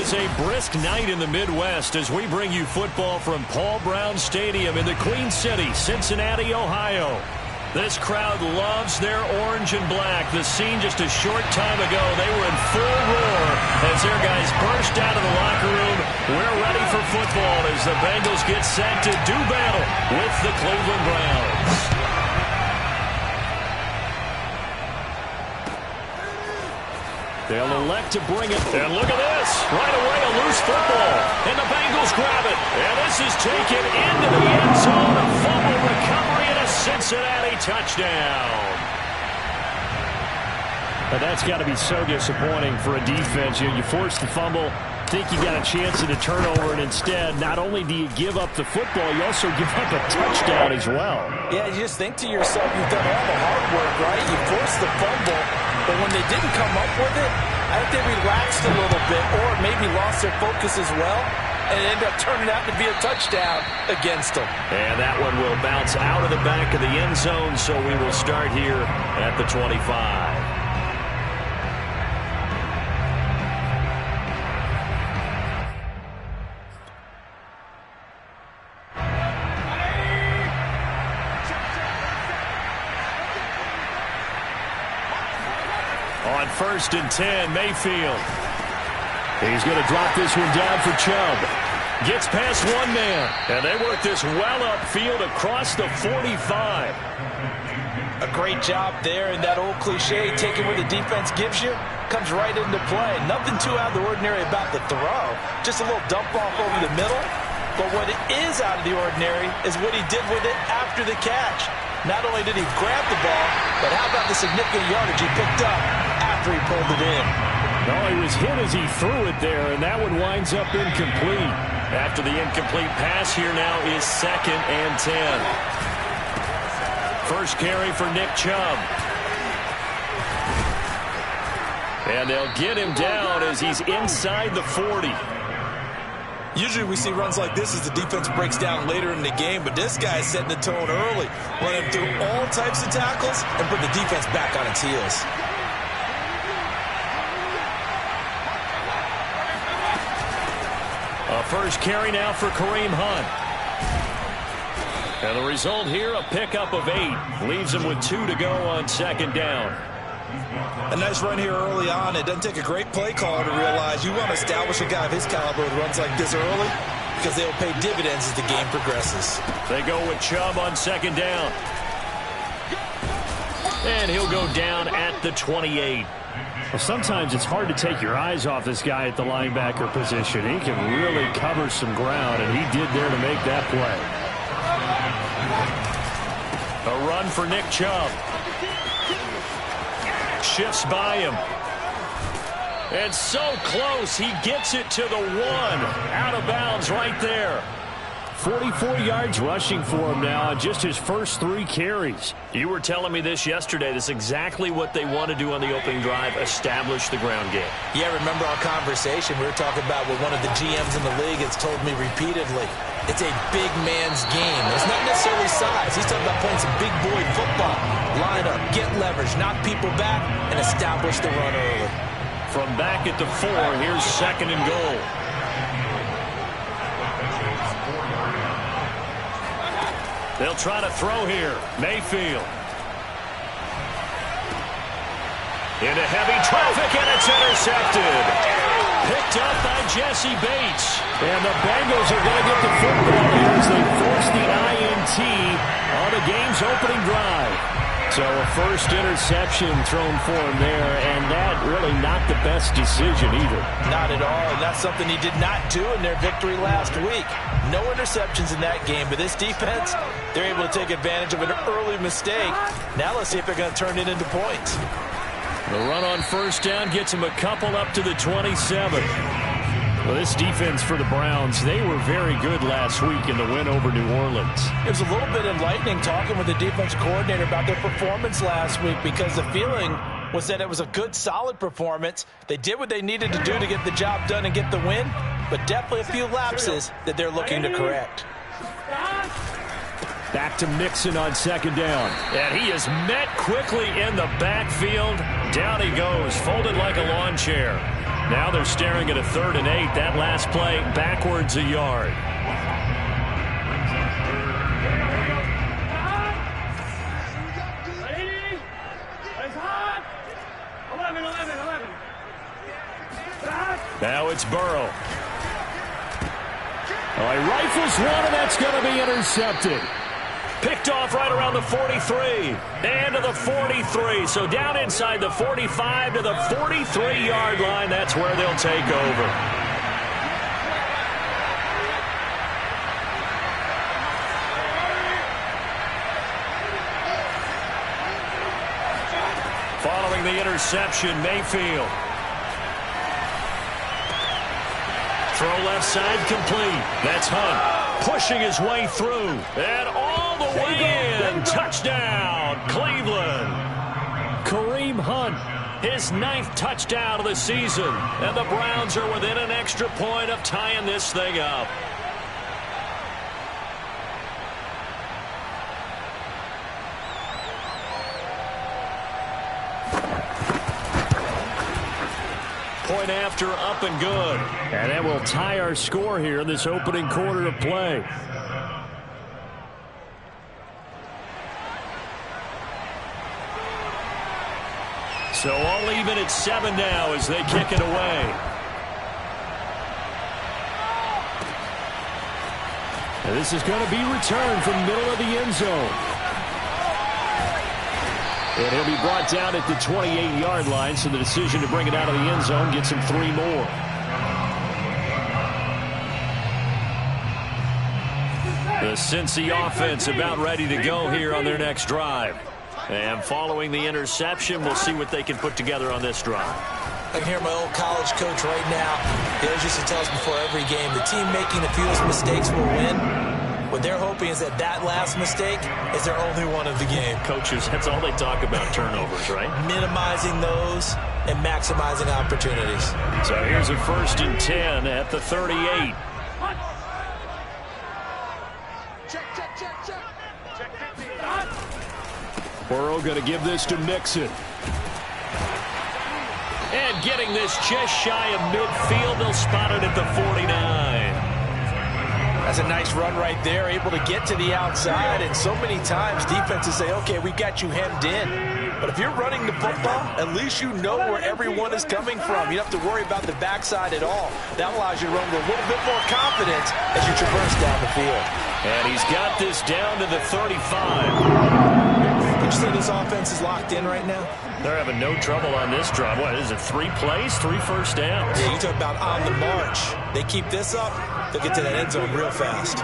is a brisk night in the Midwest as we bring you football from Paul Brown Stadium in the Queen City, Cincinnati, Ohio. This crowd loves their orange and black. The scene just a short time ago, they were in full roar as their guys burst out of the locker room. We're ready for football as the Bengals get set to do battle with the Cleveland Browns. They'll elect to bring it. And look at this. Right away, a loose football. And the Bengals grab it. And this is taken into the end zone. A fumble recovery and a Cincinnati touchdown. But that's got to be so disappointing for a defense. You force the fumble, think you got a chance at a turnover, and instead, not only do you give up the football, you also give up a touchdown as well. Yeah, you just think to yourself, you've done all the hard work, right? You forced the fumble, but when they didn't come up with it, I think they relaxed a little bit or maybe lost their focus as well, and it ended up turning out to be a touchdown against them. And that one will bounce out of the back of the end zone, so we will start here at the 25. On 1st and 10, Mayfield. He's going to drop this one down for Chubb. Gets past one man, and they work this well upfield across the 45. A great job there, and that old cliche, taking what the defense gives you, comes right into play. Nothing too out of the ordinary about the throw. Just a little dump off over the middle. But what is out of the ordinary is what he did with it after the catch. Not only did he grab the ball, but how about the significant yardage he picked up after he pulled it in? No, he was hit as he threw it there, and that one winds up incomplete. After the incomplete pass, here now is 2nd and 10. First carry for Nick Chubb. And they'll get him down as he's inside the 40. Usually we see runs like this as the defense breaks down later in the game, but this guy is setting the tone early, running through all types of tackles and put the defense back on its heels. A first carry now for Kareem Hunt. And the result here, a pickup of 8. Leaves him with 2 to go on 2nd down. A nice run here early on. It doesn't take a great play caller to realize you want to establish a guy of his caliber with runs like this early because they'll pay dividends as the game progresses. They go with Chubb on 2nd down. And he'll go down at the 28. Well, sometimes it's hard to take your eyes off this guy at the linebacker position. He can really cover some ground, and he did there to make that play. A run for Nick Chubb. Shifts by him. And so close, he gets it to the 1. Out of bounds right there. 44 yards rushing for him now on just his first 3 carries. You were telling me this yesterday. This is exactly what they want to do on the opening drive, establish the ground game. Yeah, remember our conversation we were talking about what one of the GMs in the league has told me repeatedly. It's a big man's game. It's not necessarily size. He's talking about playing some big boy football. Line up, get leverage, knock people back, and establish the run early. From back at the 4, here's 2nd and goal. They'll try to throw here. Mayfield. Into heavy traffic, and it's intercepted. Picked up by Jesse Bates. And the Bengals are going to get the football here as they force the INT on the game's opening drive. So a first interception thrown for him there, and that really not the best decision either. Not at all, and that's something he did not do in their victory last week. No interceptions in that game, but this defense, they're able to take advantage of an early mistake. Now let's see if they're going to turn it into points. The run on 1st down gets him a couple up to the 27. Well, this defense for the Browns, they were very good last week in the win over New Orleans. It was a little bit enlightening talking with the defensive coordinator about their performance last week because the feeling was that it was a good, solid performance. They did what they needed to do to get the job done and get the win, but definitely a few lapses that they're looking to correct. Back to Mixon on 2nd down. And he is met quickly in the backfield. Down he goes, folded like a lawn chair. Now they're staring at a 3rd and 8. That last play backwards a yard. Now it's Burrow. Oh, he rifles one, and that's going to be intercepted. Picked off right around the 43. And to the 43. So down inside the 45 to the 43-yard line. That's where they'll take over. Following the interception, Mayfield. Throw left side complete. That's Hunt pushing his way through. And all the way in. Touchdown, Cleveland. Kareem Hunt, his 9th touchdown of the season. And the Browns are within an extra point of tying this thing up. Point after, up and good. And that will tie our score here in this opening quarter of play. So all even at 7 now as they kick it away. And this is going to be returned from the middle of the end zone. And he'll be brought down at the 28-yard line, so the decision to bring it out of the end zone gets him 3 more. The Cincy offense about ready to go here on their next drive. And following the interception, we'll see what they can put together on this drive. I can hear my old college coach right now. He always used to tell us before every game, the team making the fewest mistakes will win. What they're hoping is that last mistake is their only one of the game. Coaches, that's all they talk about, turnovers, right? Minimizing those and maximizing opportunities. So here's a 1st and 10 at the 38. Burrow going to give this to Mixon. And getting this just shy of midfield, they'll spot it at the 49. That's a nice run right there, able to get to the outside. And so many times defenses say, okay, we got you hemmed in. But if you're running the football, at least you know where everyone is coming from. You don't have to worry about the backside at all. That allows you to run with a little bit more confidence as you traverse down the field. And he's got this down to the 35. Would you say this offense is locked in right now? They're having no trouble on this drive. What is it, 3 plays, 3 first downs? Yeah, you talk about on the march. They keep this up, they'll get to that end zone real fast.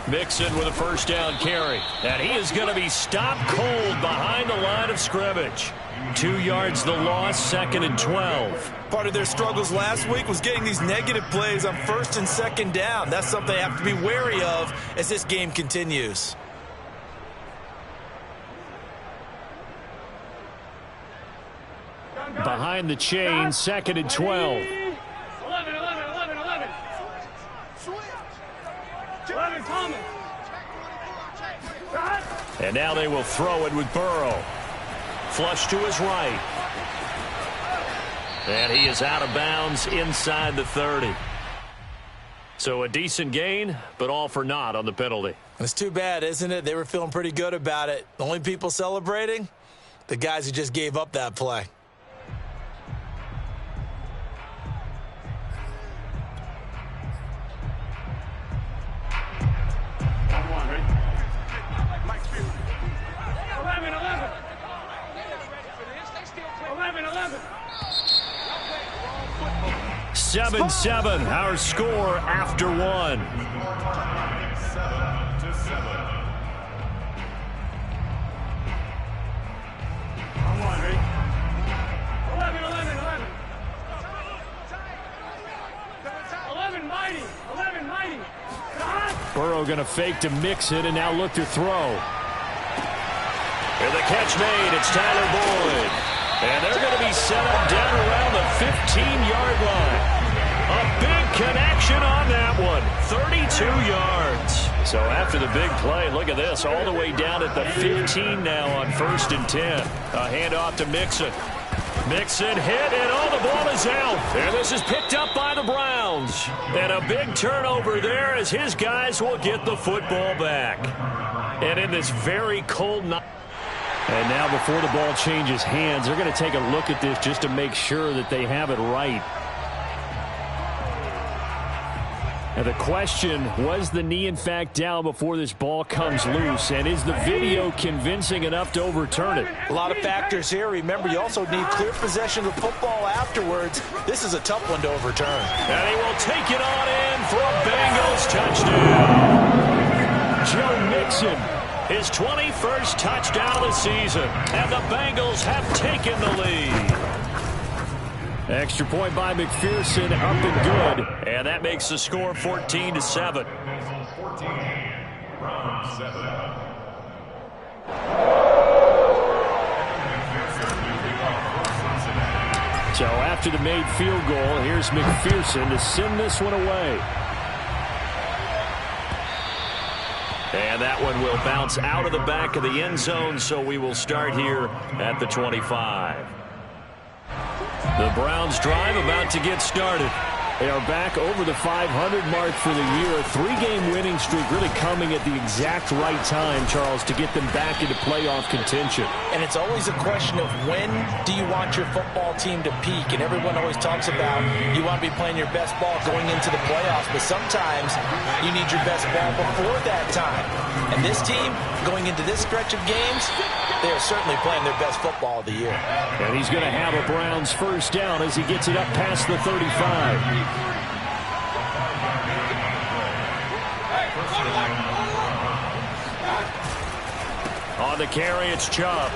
Mixon with a 1st down carry. And he is going to be stopped cold behind the line of scrimmage. 2 yards the loss, 2nd and 12. Part of their struggles last week was getting these negative plays on 1st and 2nd down. That's something they have to be wary of as this game continues. Behind the chain, 2nd and 12. 11, Thomas. And now they will throw it with Burrow. Flush to his right. And he is out of bounds inside the 30. So a decent gain, but all for naught on the penalty. It's too bad, isn't it? They were feeling pretty good about it. The only people celebrating? The guys who just gave up that play. Seven, our score after 1. 7-7. Come on, Rick. 11, mighty. Burrow going to fake to Mixon and now look to throw. And the catch made. It's Tyler Boyd. And they're going to be set up down around the 15-yard line. A big connection on that one. 32 yards. So after the big play, look at this. All the way down at the 15 now on 1st and 10. A handoff to Mixon. Mixon hit, and the ball is out. And this is picked up by the Browns. And a big turnover there as his guys will get the football back. And in this very cold night. And now before the ball changes hands, they're going to take a look at this just to make sure that they have it right. And the question, was the knee in fact down before this ball comes loose? And is the video convincing enough to overturn it? A lot of factors here. Remember, you also need clear possession of the football afterwards. This is a tough one to overturn. And he will take it on in for a Bengals touchdown. Joe Mixon, his 21st touchdown of the season. And the Bengals have taken the lead. Extra point by McPherson, up and good. And that makes the score 14-7. So after the made field goal, here's McPherson to send this one away. And that one will bounce out of the back of the end zone, so we will start here at the 25. The Browns drive about to get started. They are back over the 500 mark for the year. A 3-game winning streak really coming at the exact right time, Charles, to get them back into playoff contention. And it's always a question of when do you want your football team to peak? And everyone always talks about you want to be playing your best ball going into the playoffs, but sometimes you need your best ball before that time. And this team, going into this stretch of games, they are certainly playing their best football of the year. And he's going to have a Browns first down as he gets it up past the 35. On the carry, it's Chubb.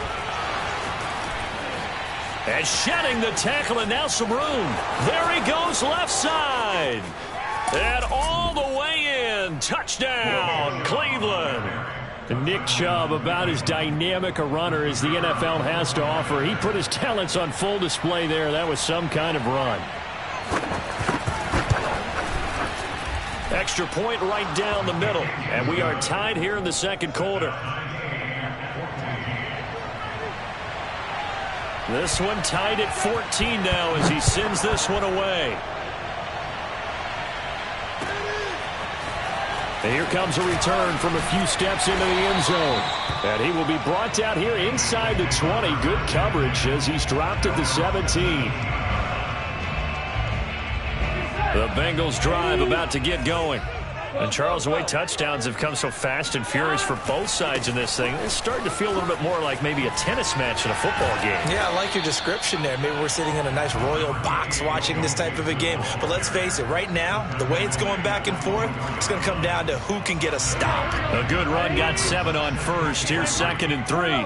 And shedding the tackle, and now some room. There he goes, left side. And all the way in. Touchdown, Cleveland. Nick Chubb, about as dynamic a runner as the NFL has to offer. He put his talents on full display there. That was some kind of run. Extra point right down the middle. And we are tied here in the second quarter. This one tied at 14 now as he sends this one away. And here comes a return from a few steps into the end zone. And he will be brought down here inside the 20. Good coverage as he's dropped at the 17. The Bengals drive about to get going. And, Charles, the way touchdowns have come so fast and furious for both sides in this thing, it's starting to feel a little bit more like maybe a tennis match in a football game. Yeah, I like your description there. Maybe we're sitting in a nice royal box watching this type of a game. But let's face it, right now, the way it's going back and forth, it's going to come down to who can get a stop. A good run, got 7 on first. Here's 2nd and 3.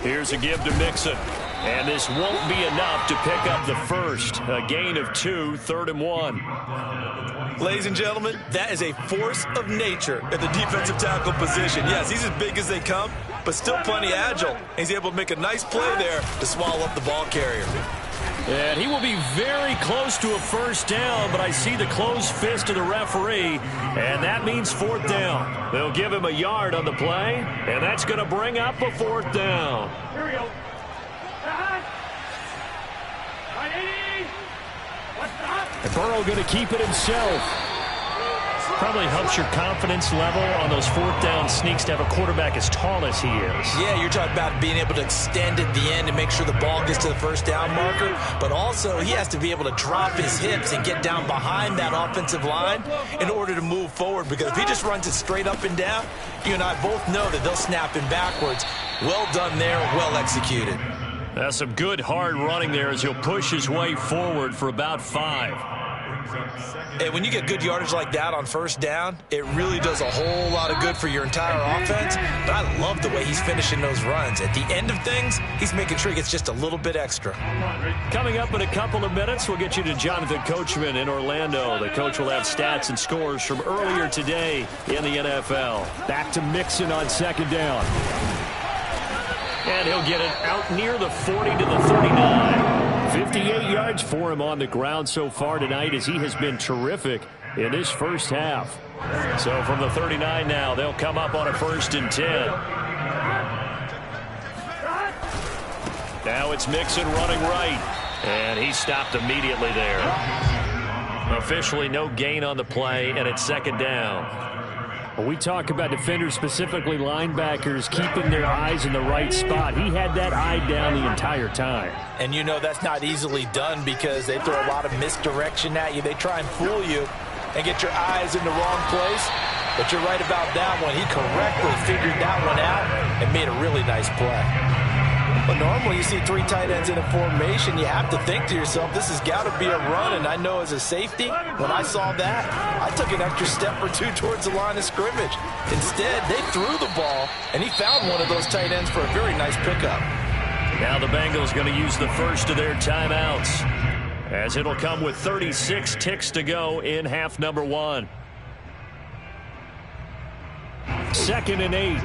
Here's a give to Mixon. And this won't be enough to pick up the first. A gain of 2, 3rd and 1. Ladies and gentlemen, that is a force of nature at the defensive tackle position. Yes, he's as big as they come, but still plenty agile. He's able to make a nice play there to swallow up the ball carrier. And he will be very close to a first down, but I see the closed fist of the referee, and that means 4th down. They'll give him a yard on the play, and that's going to bring up a 4th down. Here we go. And Burrow going to keep it himself. Probably helps your confidence level on those 4th down sneaks to have a quarterback as tall as he is. Yeah, you're talking about being able to extend at the end and make sure the ball gets to the first down marker. But also, he has to be able to drop his hips and get down behind that offensive line in order to move forward. Because if he just runs it straight up and down, you and I both know that they'll snap him backwards. Well done there, well executed. That's some good hard running there as he'll push his way forward for about 5. And when you get good yardage like that on first down, it really does a whole lot of good for your entire offense. But I love the way he's finishing those runs. At the end of things, he's making sure he gets just a little bit extra. Coming up in a couple of minutes, we'll get you to Jonathan Coachman in Orlando. The coach will have stats and scores from earlier today in the NFL. Back to Mixon on 2nd down. And he'll get it out near the 40 to the 39. 58 yards for him on the ground so far tonight as he has been terrific in this first half. So from the 39 now, they'll come up on a 1st and 10. Now it's Mixon running right. And he stopped immediately there. Officially no gain on the play, and it's second down. Well, we talk about defenders, specifically linebackers, keeping their eyes in the right spot. He had that eye down the entire time. And you know that's not easily done because they throw a lot of misdirection at you. They try and fool you and get your eyes in the wrong place. But you're right about that one. He correctly figured that one out and made a really nice play. But normally you see three tight ends in a formation, you have to think to yourself, this has got to be a run. And I know as a safety, when I saw that, I took an extra step or two towards the line of scrimmage. Instead, they threw the ball, and he found one of those tight ends for a very nice pickup. Now the Bengals going to use the first of their timeouts, as it'll come with 36 ticks to go in half number one. 2nd and 8.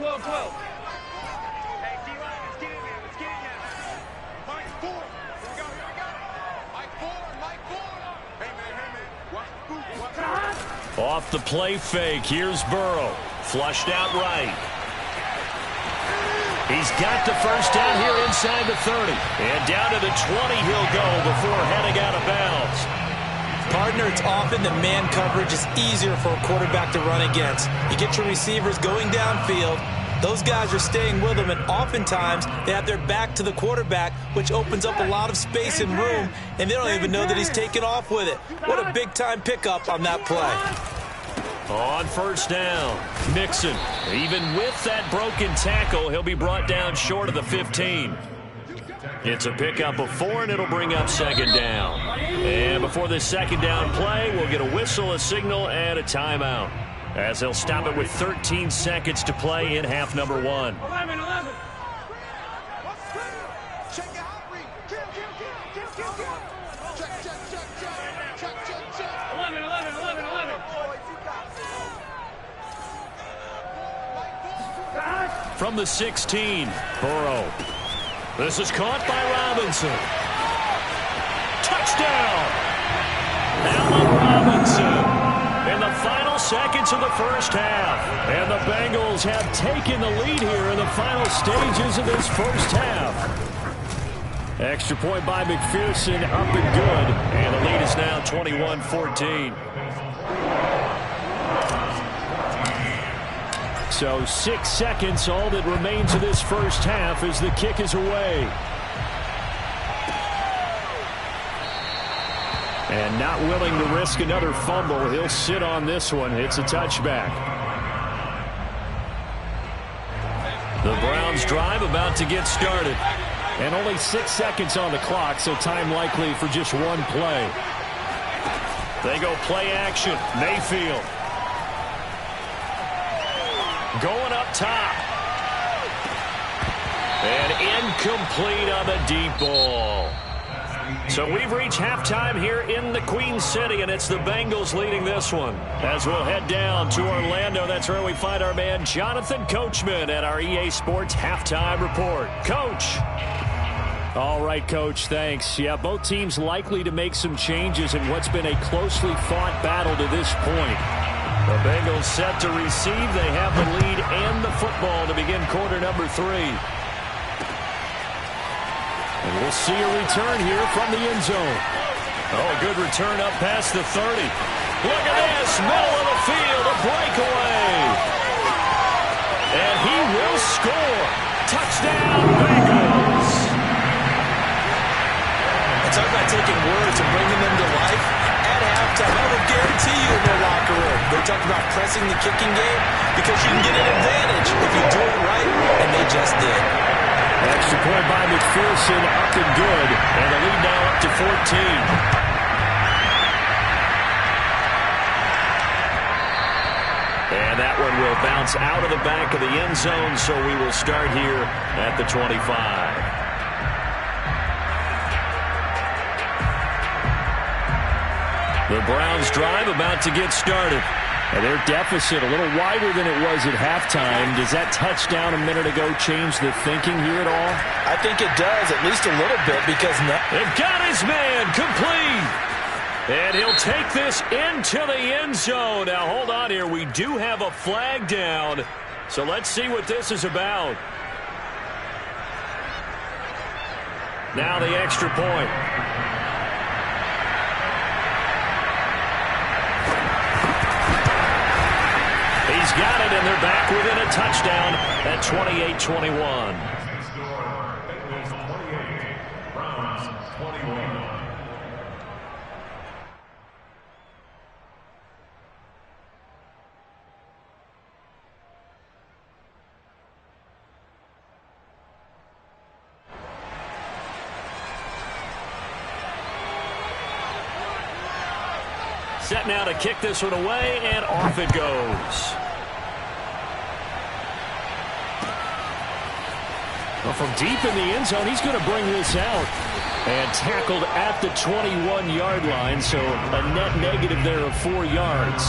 12. Hey, D-line, let's get in there. Let's get in there. Mike 4. Here we go. Mike 4. Hey, man. Off the play fake, here's Burrow. Flushed out right. He's got the first down here inside the 30. And down to the 20 he'll go before heading out of bounds. Partner, it's often the man coverage is easier for a quarterback to run against. You get your receivers going downfield. Those guys are staying with them, and oftentimes they have their back to the quarterback, which opens up a lot of space and room, and they don't even know that he's taken off with it. What a big-time pickup on that play. On first down, Mixon. Even with that broken tackle, he'll be brought down short of the 15. It's a pickup of 4, and it'll bring up second down. And before this second down play, we'll get a whistle, a signal, and a timeout, as they'll stop it with 13 seconds to play in half number one. 11. From the 16, Burrow. This is caught by Robinson. Touchdown! Allen Robinson in the final seconds of the first half. And the Bengals have taken the lead here in the final stages of this first half. Extra point by McPherson, up and good. And the lead is now 21-14. So 6 seconds, all that remains of this first half as the kick is away. And not willing to risk another fumble, he'll sit on this one. It's a touchback. The Browns drive about to get started. And only 6 seconds on the clock, so time likely for just one play. They go play action. Mayfield. Going up top. And incomplete on the deep ball. So we've reached halftime here in the Queen City, and it's the Bengals leading this one. As we'll head down to Orlando, that's where we find our man Jonathan Coachman at our EA Sports Halftime Report. Coach. All right, Coach, thanks. Yeah, both teams likely to make some changes in what's been a closely fought battle to this point. The Bengals set to receive. They have the lead and the football to begin quarter number 3. And we'll see a return here from the end zone. Oh, a good return up past the 30. Look at this, middle of the field, a breakaway. And he will score. Touchdown, Bengals. Talk about taking words and bringing them to life. At halftime, I would guarantee you in their locker room, they talked about pressing the kicking game because you can get an advantage if you do it right, and they just did. Extra point by McPherson, up and good. And the lead now up to 14. And that one will bounce out of the back of the end zone, so we will start here at the 25. The Browns drive about to get started. And their deficit a little wider than it was at halftime. Does that touchdown a minute ago change the thinking here at all? I think it does, at least a little bit, because they've got his man complete. And he'll take this into the end zone. Now, hold on here. We do have a flag down. So let's see what this is about. Now the extra point. He's got it, and they're back within a touchdown at 28-21. Set now to kick this one away, and off it goes. Well, from deep in the end zone, he's going to bring this out. And tackled at the 21-yard line, so a net negative there of 4 yards.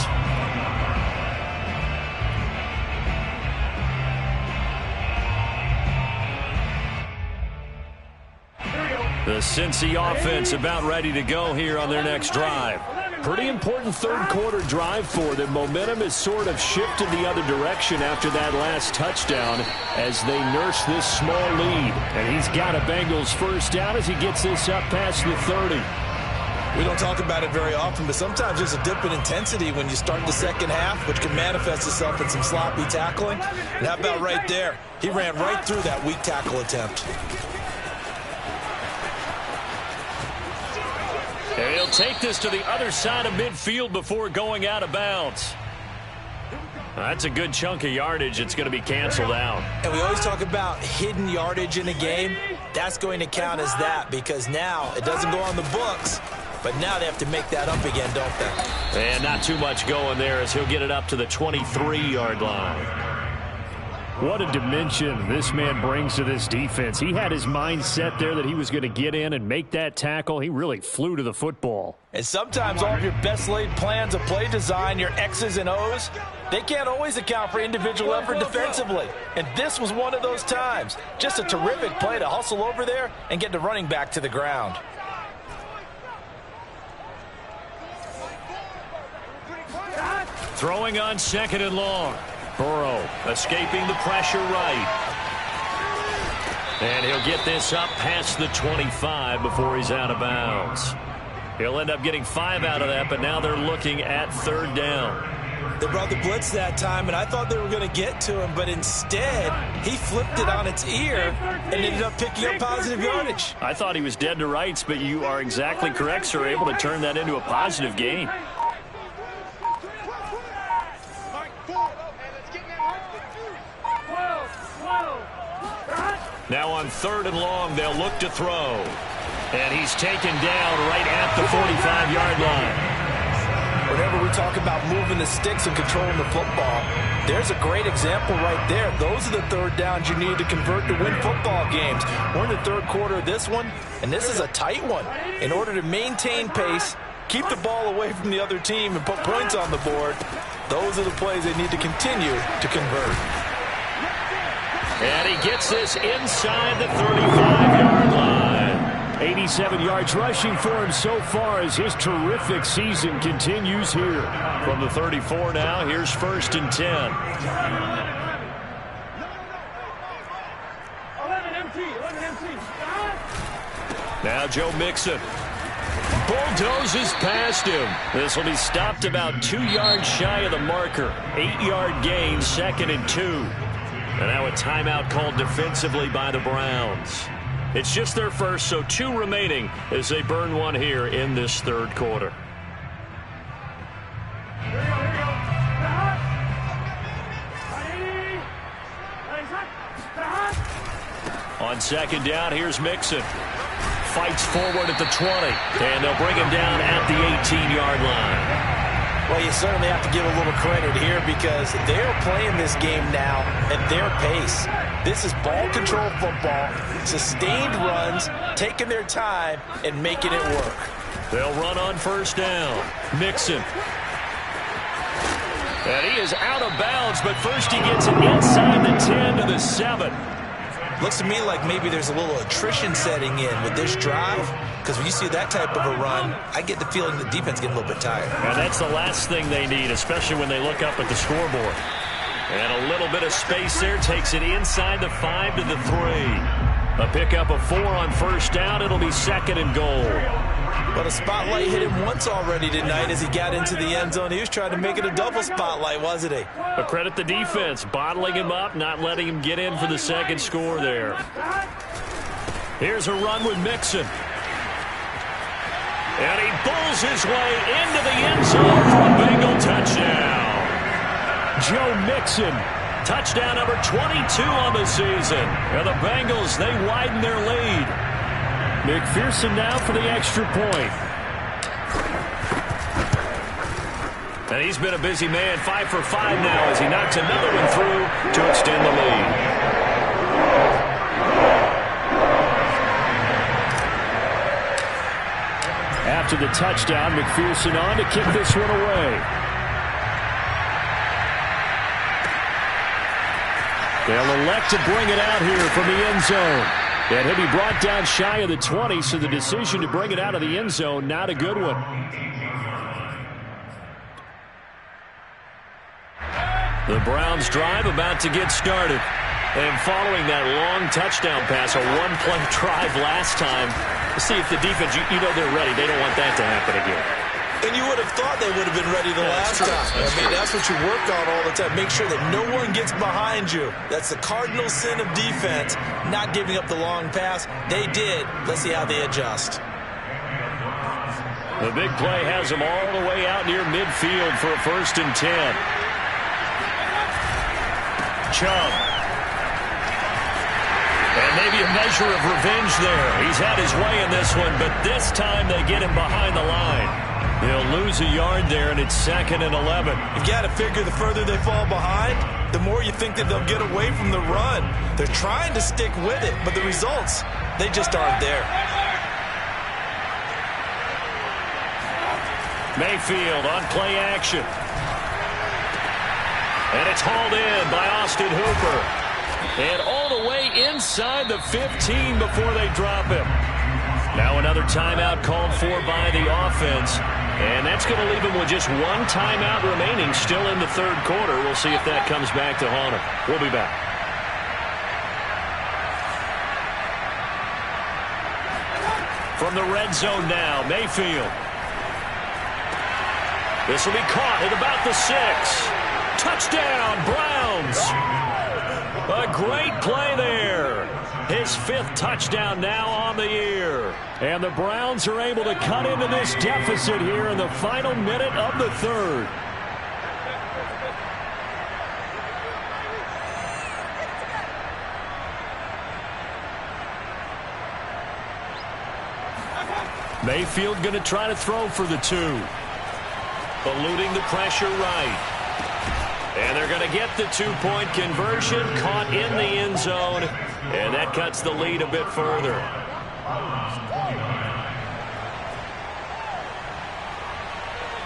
The Cincy offense about ready to go here on their next drive. Pretty important third-quarter drive for them. Momentum has sort of shifted the other direction after that last touchdown as they nurse this small lead. And he's got a Bengals first down as he gets this up past the 30. We don't talk about it very often, but sometimes there's a dip in intensity when you start the second half, which can manifest itself in some sloppy tackling. And how about right there? He ran right through that weak tackle attempt. And he'll take this to the other side of midfield before going out of bounds. That's a good chunk of yardage. It's going to be canceled out. And we always talk about hidden yardage in a game. That's going to count as that because now it doesn't go on the books, but now they have to make that up again, don't they? And not too much going there as he'll get it up to the 23-yard line. What a dimension this man brings to this defense. He had his mind set there that he was going to get in and make that tackle. He really flew to the football. And sometimes all of your best laid plans of play design, your X's and O's, they can't always account for individual effort defensively. And this was one of those times. Just a terrific play to hustle over there and get the running back to the ground. Throwing on second and long. Burrow escaping the pressure right. And he'll get this up past the 25 before he's out of bounds. He'll end up getting 5 out of that, but now they're looking at third down. They brought the blitz that time, and I thought they were going to get to him, but instead he flipped it on its ear and ended up picking up positive yardage. I thought he was dead to rights, but you are exactly correct, sir. Able to turn that into a positive gain. Now on third and long, they'll look to throw. And he's taken down right at the 45-yard line. Whenever we talk about moving the sticks and controlling the football, there's a great example right there. Those are the third downs you need to convert to win football games. We're in the third quarter of this one, and this is a tight one. In order to maintain pace, keep the ball away from the other team, and put points on the board, those are the plays they need to continue to convert. And he gets this inside the 35-yard line. 87 yards rushing for him so far as his terrific season continues here. From the 34 now, here's first and 10. 11 empty. Now Joe Mixon bulldozes past him. This will be stopped about 2 yards shy of the marker. 8-yard gain, second and 2. And now a timeout called defensively by the Browns. It's just their first, so 2 remaining as they burn one here in this third quarter. On second down, here's Mixon. Fights forward at the 20, and they'll bring him down at the 18-yard line. Well, you certainly have to give a little credit here because they're playing this game now at their pace. This is ball control football, sustained runs, taking their time and making it work. They'll run on first down. Mixon. And he is out of bounds, but first he gets it inside the 10 to the 7. Looks to me like maybe there's a little attrition setting in with this drive, because when you see that type of a run, I get the feeling the defense getting a little bit tired. And that's the last thing they need, especially when they look up at the scoreboard. And a little bit of space there takes it inside the 5 to the 3. A pickup of 4 on first down. It'll be 2nd and goal. But a spotlight hit him once already tonight as he got into the end zone. He was trying to make it a double spotlight, wasn't he? But credit the defense, bottling him up, not letting him get in for the second score there. Here's a run with Mixon. And he bulls his way into the end zone for a Bengal touchdown. Joe Mixon, touchdown number 22 on the season. And the Bengals, they widen their lead. McPherson now for the extra point. And he's been a busy man, 5 for 5 now as he knocks another one through to extend the lead. After the touchdown, McPherson on to kick this one away. They'll elect to bring it out here from the end zone. And he'll be brought down shy of the 20, so the decision to bring it out of the end zone, not a good one. The Browns drive about to get started. And following that long touchdown pass, a one-play drive last time, see if the defense, you know they're ready. They don't want that to happen again. And you would have thought they would have been ready the last time. That's what you work on all the time. Make sure that no one gets behind you. That's the cardinal sin of defense, not giving up the long pass. They did. Let's see how they adjust. The big play has them all the way out near midfield for a 1st and 10. Chubb. And maybe a measure of revenge there. He's had his way in this one, but this time they get him behind the line. They'll lose a yard there, and it's 2nd and 11. You've got to figure the further they fall behind, the more you think that they'll get away from the run. They're trying to stick with it, but the results, they just aren't there. Mayfield on play action. And it's hauled in by Austin Hooper. And all the way inside the 15 before they drop him. Now another timeout called for by the offense. And that's going to leave him with just one timeout remaining still in the 3rd quarter. We'll see if that comes back to haunt him. We'll be back. From the red zone now, Mayfield. This will be caught at about the 6. Touchdown, Browns. A great play there. His 5th touchdown now on the year. And the Browns are able to cut into this deficit here in the final minute of the 3rd. Mayfield going to try to throw for the 2. Eluding the pressure right. And they're going to get the 2-point conversion, caught in the end zone, and that cuts the lead a bit further.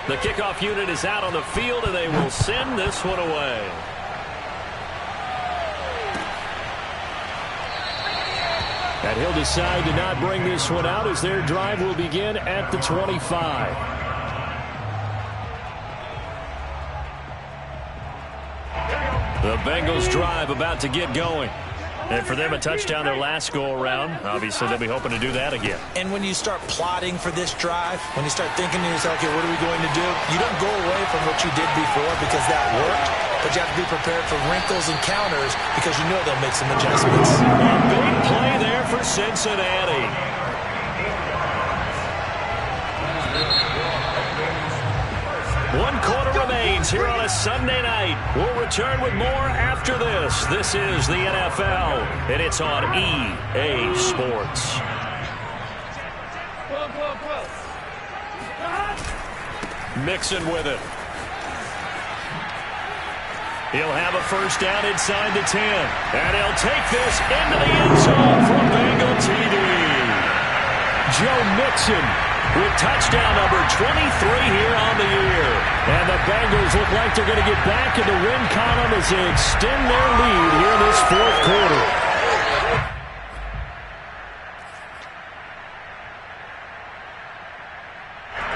The kickoff unit is out on the field, and they will send this one away. And he'll decide to not bring this one out as their drive will begin at the 25. The Bengals drive about to get going. And for them, a touchdown their last go-around. Obviously, they'll be hoping to do that again. And when you start plotting for this drive, when you start thinking to yourself, okay, what are we going to do? You don't go away from what you did before because that worked, but you have to be prepared for wrinkles and counters because you know they'll make some adjustments. A big play there for Cincinnati. One quarter remains here on a Sunday night. We'll return with more after this. This is the NFL, and it's on EA Sports. Mixon with it. He'll have a 1st down inside the 10. And he'll take this into the end zone for Bengal TD. Joe Mixon with touchdown number 23 here on the year. And the Bengals look like they're going to get back in the win column as they extend their lead here in this 4th quarter.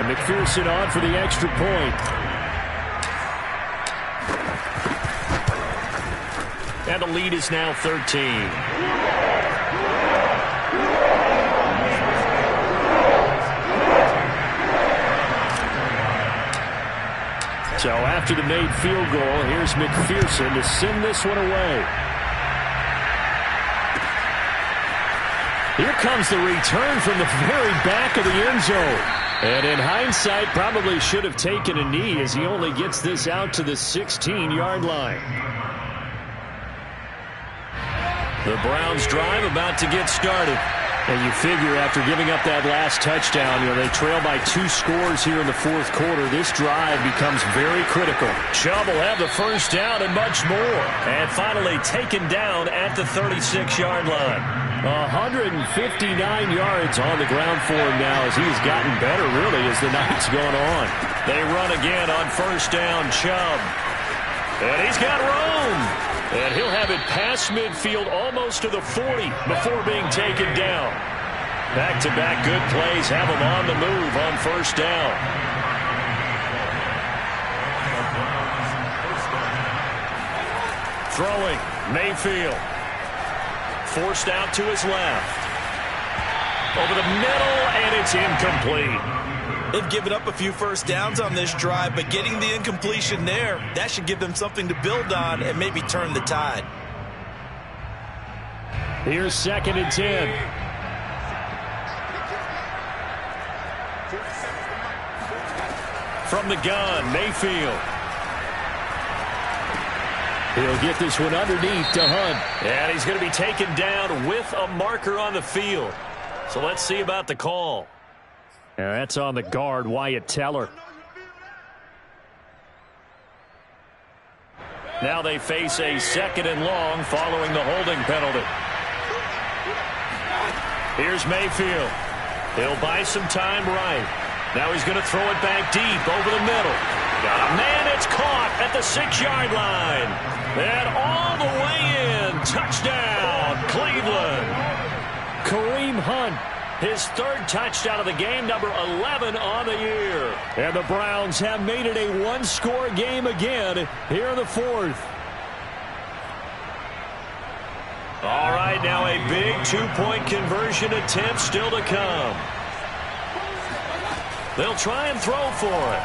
And McPherson on for the extra point. And the lead is now 13. So after the made field goal, here's McPherson to send this one away. Here comes the return from the very back of the end zone. And in hindsight, probably should have taken a knee as he only gets this out to the 16-yard line. The Browns drive about to get started. And you figure after giving up that last touchdown, they trail by 2 scores here in the fourth quarter. This drive becomes very critical. Chubb will have the first down and much more. And finally taken down at the 36-yard line. 159 yards on the ground for him now as he's gotten better, really, as the night's gone on. They run again on first down, Chubb. And he's got room. And he'll have it past midfield almost to the 40 before being taken down. Back-to-back good plays have him on the move on first down. Throwing, Mayfield. Forced out to his left. Over the middle, and it's incomplete. They've given up a few first downs on this drive, but getting the incompletion there, that should give them something to build on and maybe turn the tide. Here's 2nd and 10. From the gun, Mayfield. He'll get this one underneath to Hunt. And he's going to be taken down with a marker on the field. So let's see about the call. Yeah, that's on the guard, Wyatt Teller. Now they face a 2nd and long following the holding penalty. Here's Mayfield. He'll buy some time right. Now he's going to throw it back deep over the middle. Got a man, it's caught at the 6-yard line. And all the way in. Touchdown, Cleveland. Kareem Hunt. His 3rd touchdown of the game, number 11 on the year. And the Browns have made it a 1-score game again here in the 4th. All right, now a big 2-point conversion attempt still to come. They'll try and throw for it.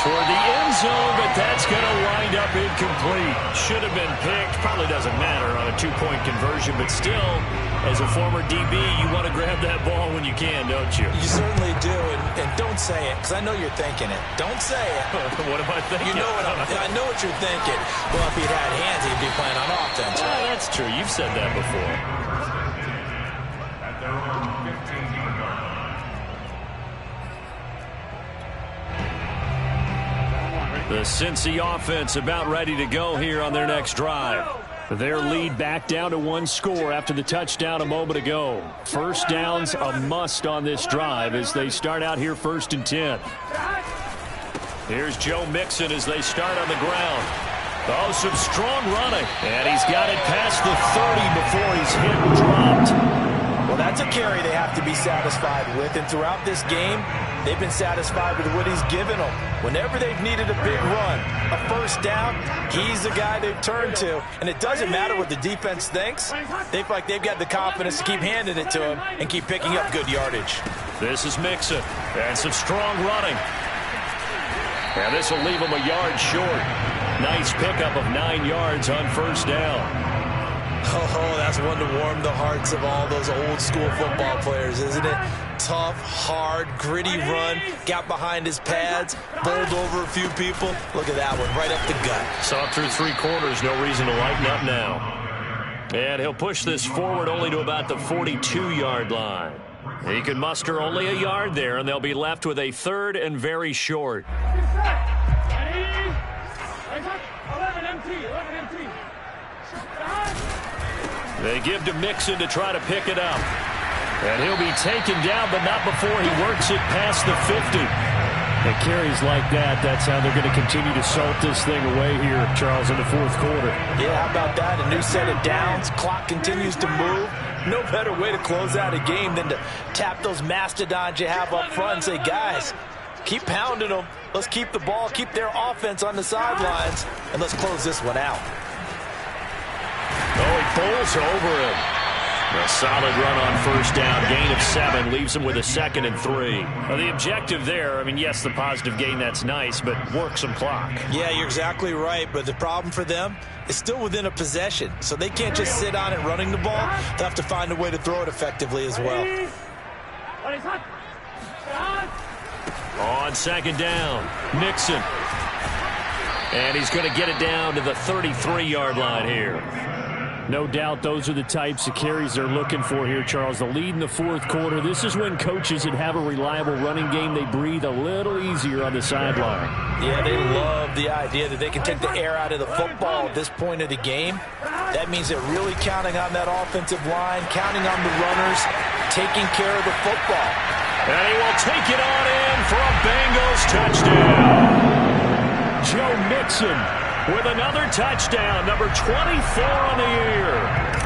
Toward the end zone, but that's going to wind up incomplete. Should have been picked. Probably doesn't matter on a 2-point conversion, but still, as a former DB, you want to grab that ball when you can, don't you? You certainly do, and don't say it, because I know you're thinking it. Don't say it. What am I thinking? You know I know what you're thinking. Well, if he'd had hands, he'd be playing on offense. Well, that's true. You've said that before. The Cincy offense about ready to go here on their next drive. Their lead back down to 1 score after the touchdown a moment ago. First down's a must on this drive as they start out here 1st and 10. Here's Joe Mixon as they start on the ground. Oh, some strong running. And he's got it past the 30 before he's hit and dropped. Well, that's a carry they have to be satisfied with. And throughout this game, they've been satisfied with what he's given them. Whenever they've needed a big run, a first down, he's the guy they've turned to. And it doesn't matter what the defense thinks. They feel like they've got the confidence to keep handing it to him and keep picking up good yardage. This is Mixon. And some strong running. And this will leave him a yard short. Nice pickup of 9 yards on first down. Oh, that's one to warm the hearts of all those old school football players, isn't it? Tough, hard, gritty run, got behind his pads, bowled over a few people. Look at that one, right up the gut. Saw through 3 quarters, no reason to lighten up now. And he'll push this forward only to about the 42-yard line. He can muster only a yard there, and they'll be left with a 3rd and very short. They give to Mixon to try to pick it up. And he'll be taken down, but not before he works it past the 50. And carries like that, that's how they're going to continue to salt this thing away here, Charles, in the 4th quarter. Yeah, how about that? A new set of downs. Clock continues to move. No better way to close out a game than to tap those mastodons you have up front and say, guys, keep pounding them. Let's keep the ball, keep their offense on the sidelines, and let's close this one out. Oh, he pulls over him. A solid run on first down. Gain of 7 leaves him with a 2nd and 3. Well, the objective there, I mean, yes, the positive gain, that's nice, but work some clock. Yeah, you're exactly right, but the problem for them is still within a possession, so they can't just sit on it running the ball. They'll have to find a way to throw it effectively as well. On 2nd down, Mixon. And he's going to get it down to the 33-yard line here. No doubt those are the types of carries they're looking for here, Charles. The lead in the 4th quarter. This is when coaches that have a reliable running game, they breathe a little easier on the sideline. Yeah, they love the idea that they can take the air out of the football at this point of the game. That means they're really counting on that offensive line, counting on the runners, taking care of the football. And he will take it on in for a Bengals touchdown. Joe Mixon with another touchdown, number 24 on the year.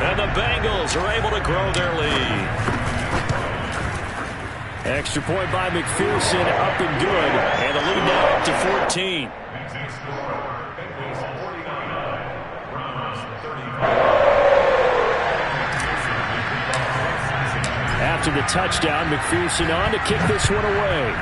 And the Bengals are able to grow their lead. Extra point by McPherson, up and good. And the lead now up to 14. After the touchdown, McPherson on to kick this one away.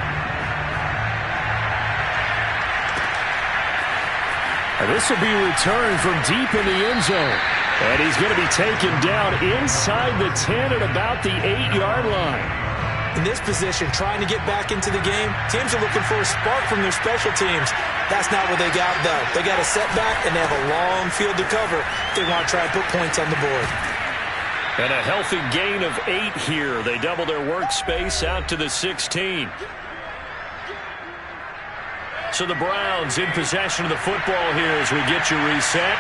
And this will be returned from deep in the end zone. And he's going to be taken down inside the 10 at about the 8-yard line. In this position, trying to get back into the game, teams are looking for a spark from their special teams. That's not what they got, though. They got a setback, and they have a long field to cover if they want to try and put points on the board. And a healthy gain of 8 here. They double their workspace out to the 16. So the Browns in possession of the football here as we get you reset.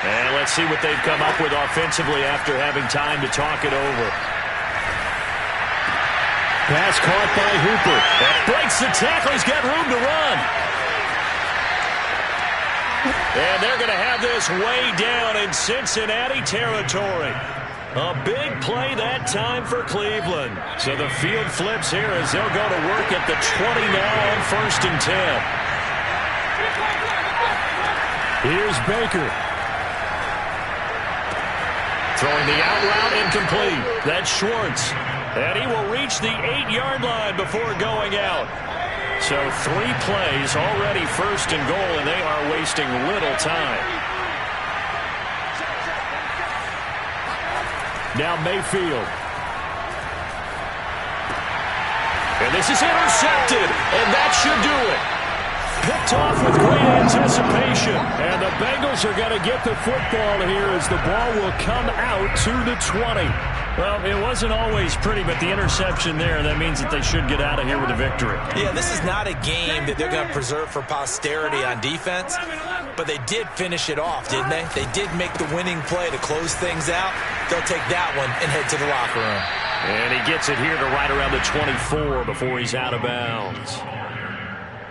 And let's see what they've come up with offensively after having time to talk it over. Pass caught by Hooper. That breaks the tackle. He's got room to run. And they're going to have this way down in Cincinnati territory. A big play that time for Cleveland. So the field flips here as they'll go to work at the 20 now on 1st and 10. Here's Baker. Throwing the out route incomplete. That's Schwartz. And he will reach the 8-yard line before going out. So 3 plays already 1st and goal, and they are wasting little time. Now Mayfield. And this is intercepted, and that should do it. Picked off with great anticipation. And the Bengals are going to get the football here as the ball will come out to the 20. Well, it wasn't always pretty, but the interception there, that means that they should get out of here with a victory. Yeah, this is not a game that they're going to preserve for posterity on defense, but they did finish it off, didn't they? They did make the winning play to close things out. They'll take that one and head to the locker room. And he gets it here to right around the 24 before he's out of bounds.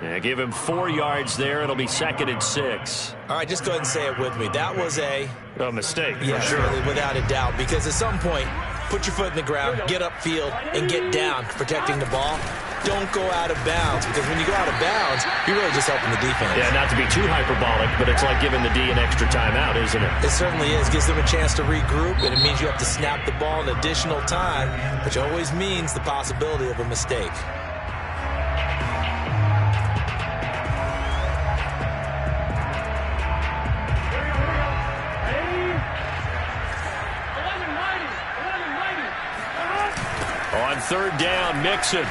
Yeah, give him 4 yards there. It'll be 2nd and 6. All right, just go ahead and say it with me. That was a mistake, for sure. Really, without a doubt, because at some point, put your foot in the ground, get upfield, and get down protecting the ball. Don't go out of bounds, because when you go out of bounds, you're really just helping the defense. Yeah, not to be too hyperbolic, but it's like giving the D an extra timeout, isn't it? It certainly is. Gives them a chance to regroup, and it means you have to snap the ball in additional time, which always means the possibility of a mistake. On 3rd down, Mixon.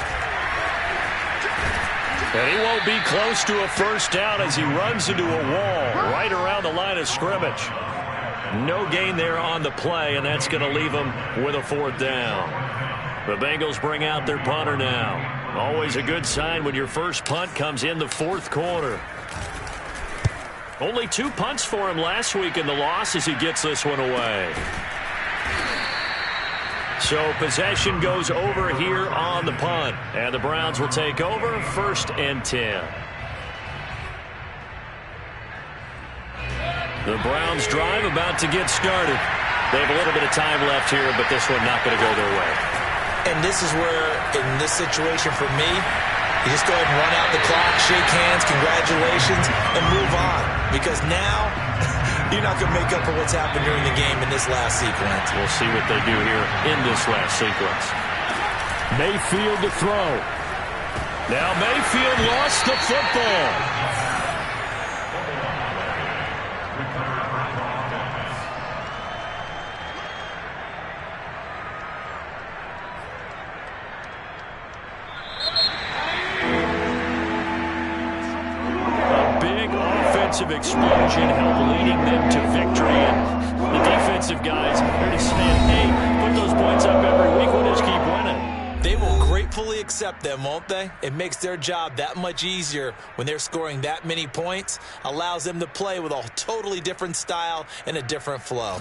And he won't be close to a 1st down as he runs into a wall right around the line of scrimmage. No gain there on the play, and that's going to leave him with a 4th down. The Bengals bring out their punter now. Always a good sign when your first punt comes in the 4th quarter. Only 2 punts for him last week in the loss as he gets this one away. So possession goes over here on the punt. And the Browns will take over 1st and 10. The Browns drive about to get started. They have a little bit of time left here, but this one not going to go their way. And this is where, in this situation for me, you just go ahead and run out the clock, shake hands, congratulations, and move on. Because now, you're not going to make up for what's happened during the game in this last sequence. We'll see what they do here in this last sequence. Mayfield to throw. Now Mayfield lost the football. Explosion helped leading them to victory, and the defensive guys are just saying, hey, put those points up every week, we'll just keep winning. They will gratefully accept them, won't they? It makes their job that much easier when they're scoring that many points, allows them to play with a totally different style and a different flow.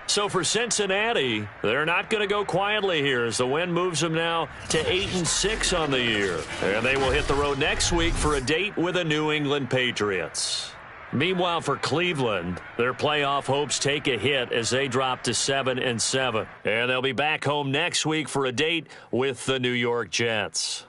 So for Cincinnati, they're not going to go quietly here as the win moves them now to 8-6 on the year. And they will hit the road next week for a date with the New England Patriots. Meanwhile, for Cleveland, their playoff hopes take a hit as they drop to 7-7. And they'll be back home next week for a date with the New York Jets.